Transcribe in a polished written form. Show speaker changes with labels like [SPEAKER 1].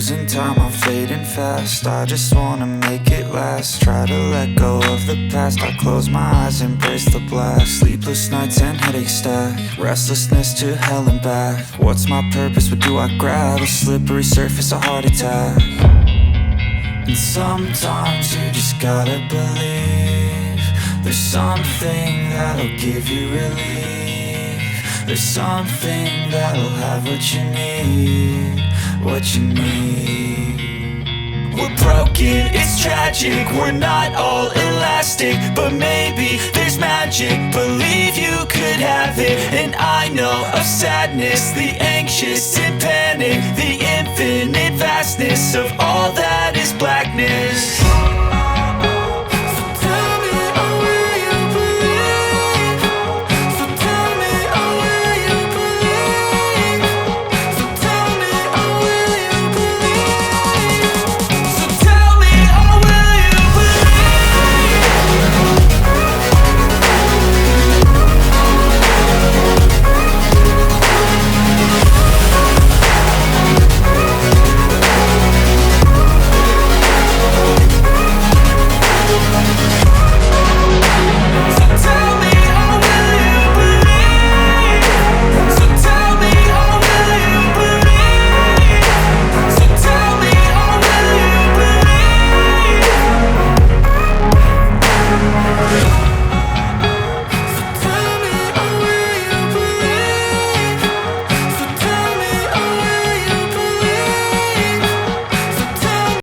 [SPEAKER 1] losing time, I'm fading fast. I just wanna make it last. Try to let go of the past. I close my eyes, embrace the blast. Sleepless nights and headaches stack. Restlessness to hell and back. What's my purpose? What do I grab? A slippery surface, a heart attack. And sometimes you just gotta believe there's something that'll give you relief. There's something that'll have what you need, what you need. We're broken, it's tragic, we're not all elastic, but maybe there's magic. Believe you could have it, and I know of sadness, the anxious and panic, the infinite vastness of all that is blackness.